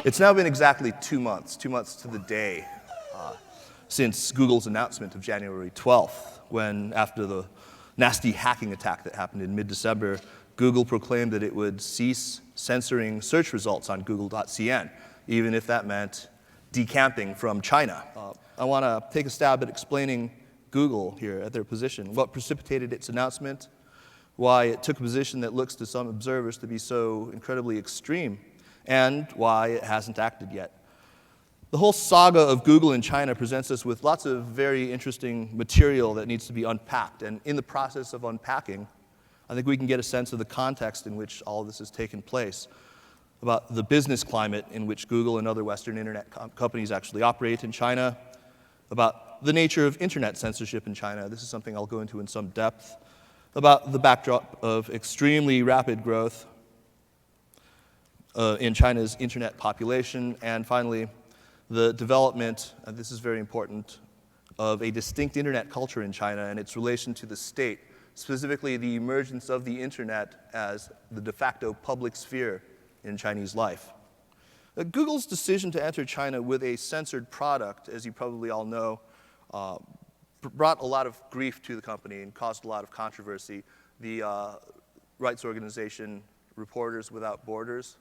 It's now been exactly 2 months to the day, since Google's announcement of January 12th, when, after the nasty hacking attack that happened in mid-December, Google proclaimed that it would cease censoring search results on google.cn, even if that meant decamping from China. I want to take a stab at explaining Google here at their position, what precipitated its announcement, why it took a position that looks to some observers to be so incredibly extreme, and why it hasn't acted yet. The whole saga of Google in China presents us with lots of very interesting material that needs to be unpacked, and in the process of unpacking, I think we can get a sense of the context in which all of this has taken place, about the business climate in which Google and other Western internet companies actually operate in China, about the nature of internet censorship in China. This is something I'll go into in some depth, about the backdrop of extremely rapid growth in China's internet population, and finally, the development, and this is very important, of a distinct internet culture in China and its relation to the state, specifically the emergence of the internet as the de facto public sphere in Chinese life. Google's decision to enter China with a censored product, as you probably all know, brought a lot of grief to the company and caused a lot of controversy. The rights organization Reporters Without Borders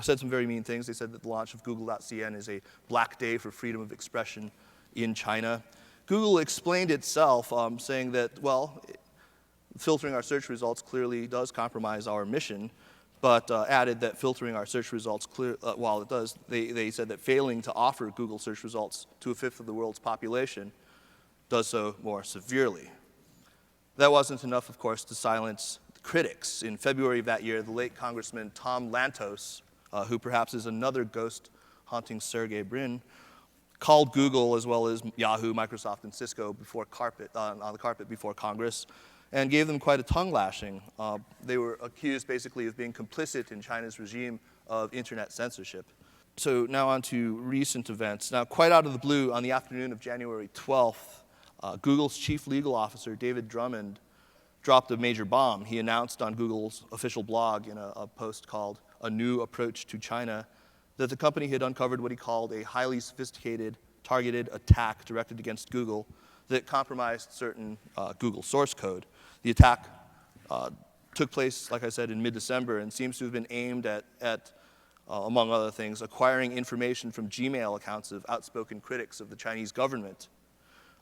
said some very mean things. They said that the launch of google.cn is a black day for freedom of expression in China. Google explained itself, saying that, well, filtering our search results clearly does compromise our mission, but added that filtering our search results, while it does, they said that failing to offer Google search results to a fifth of the world's population does so more severely. That wasn't enough, of course, to silence critics. In February of that year, the late Congressman Tom Lantos, who perhaps is another ghost haunting Sergey Brin, called Google, as well as Yahoo, Microsoft, and Cisco on the carpet before Congress, and gave them quite a tongue lashing. They were accused basically of being complicit in China's regime of internet censorship. So now on to recent events. Now, quite out of the blue, on the afternoon of January 12th, Google's chief legal officer, David Drummond, dropped a major bomb. He announced on Google's official blog in a post called A New Approach to China that the company had uncovered what he called a highly sophisticated, targeted attack directed against Google that compromised certain Google source code. The attack took place, like I said, in mid-December and seems to have been aimed at among other things, acquiring information from Gmail accounts of outspoken critics of the Chinese government.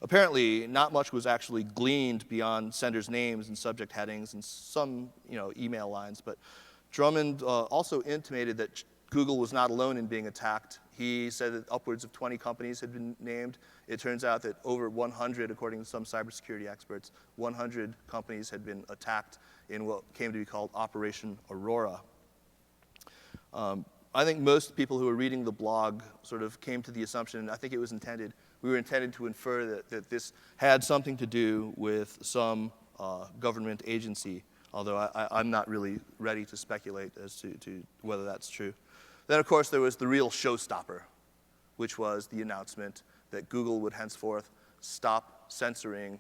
Apparently, not much was actually gleaned beyond senders' names and subject headings and some email lines, but Drummond also intimated that Google was not alone in being attacked. He said that upwards of 20 companies had been named. It turns out that over 100, according to some cybersecurity experts, 100 companies had been attacked in what came to be called Operation Aurora. I think most people who were reading the blog sort of came to the assumption, I think we were intended to infer that this had something to do with some government agency, although I'm not really ready to speculate as to whether that's true. Then, of course, there was the real showstopper, which was the announcement that Google would henceforth stop censoring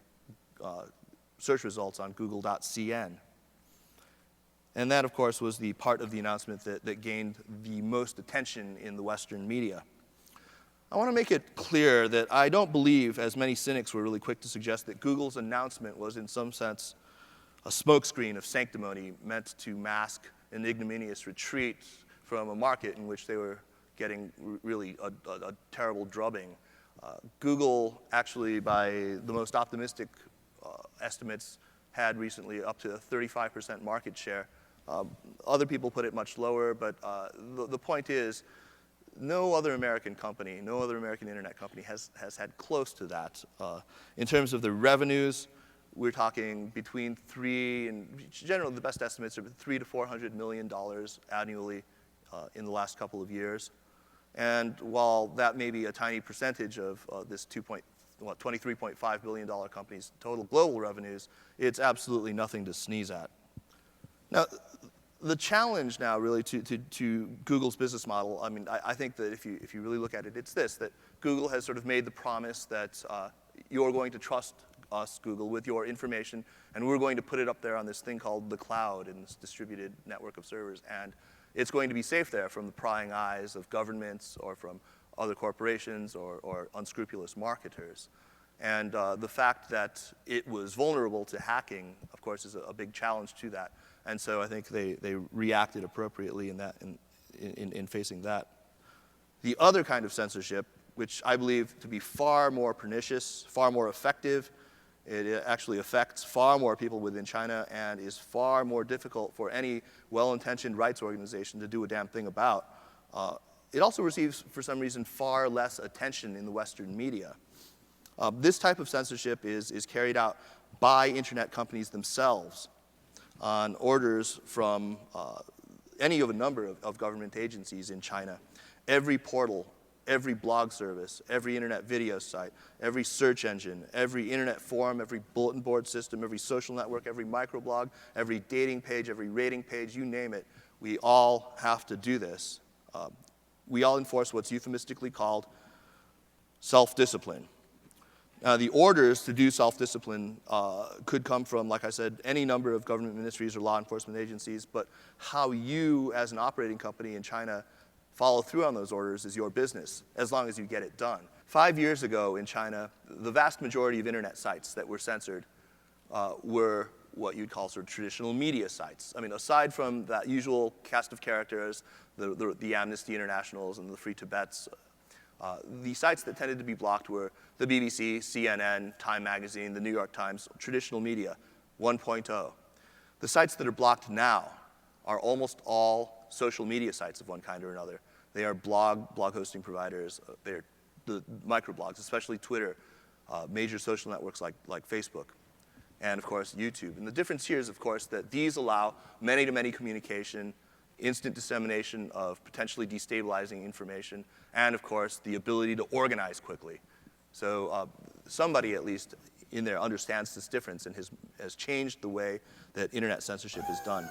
search results on google.cn. And that, of course, was the part of the announcement that gained the most attention in the Western media. I want to make it clear that I don't believe, as many cynics were really quick to suggest, that Google's announcement was in some sense a smokescreen of sanctimony meant to mask an ignominious retreat from a market in which they were getting really a terrible drubbing. Google actually, by the most optimistic estimates, had recently up to a 35% market share. Other people put it much lower, but the point is, no other American company, no other American internet company has had close to that. In terms of the revenues, we're talking between generally the best estimates are $300 to $400 million annually in the last couple of years. And while that may be a tiny percentage of this $23.5 billion company's total global revenues, it's absolutely nothing to sneeze at. Now, the challenge now really to Google's business model, I mean, I think that if you really look at it, it's this, that Google has sort of made the promise that you're going to trust us, Google, with your information, and we're going to put it up there on this thing called the cloud in this distributed network of servers. And it's going to be safe there from the prying eyes of governments or from other corporations or unscrupulous marketers. And the fact that it was vulnerable to hacking, of course, is a big challenge to that. And so I think they reacted appropriately in facing that. The other kind of censorship, which I believe to be far more pernicious, far more effective, it actually affects far more people within China and is far more difficult for any well-intentioned rights organization to do a damn thing about. It also receives, for some reason, far less attention in the Western media. This type of censorship is carried out by internet companies themselves on orders from any of a number of government agencies in China. Every portal, every blog service, every internet video site, every search engine, every internet forum, every bulletin board system, every social network, every microblog, every dating page, every rating page, you name it, we all have to do this. We all enforce what's euphemistically called self-discipline. The orders to do self-discipline could come from, like I said, any number of government ministries or law enforcement agencies, but how you, as an operating company in China, follow through on those orders is your business, as long as you get it done. 5 years ago in China, the vast majority of internet sites that were censored were what you'd call sort of traditional media sites. I mean, aside from that usual cast of characters, the Amnesty Internationals and the Free Tibets, the sites that tended to be blocked were the BBC, CNN, Time Magazine, the New York Times, traditional media, 1.0. The sites that are blocked now are almost all social media sites of one kind or another. They are blog hosting providers. They're the microblogs, especially Twitter, major social networks like Facebook, and of course YouTube. And the difference here is, of course, that these allow many-to-many communication, instant dissemination of potentially destabilizing information, and of course the ability to organize quickly. So somebody, at least in there, understands this difference and has changed the way that internet censorship is done.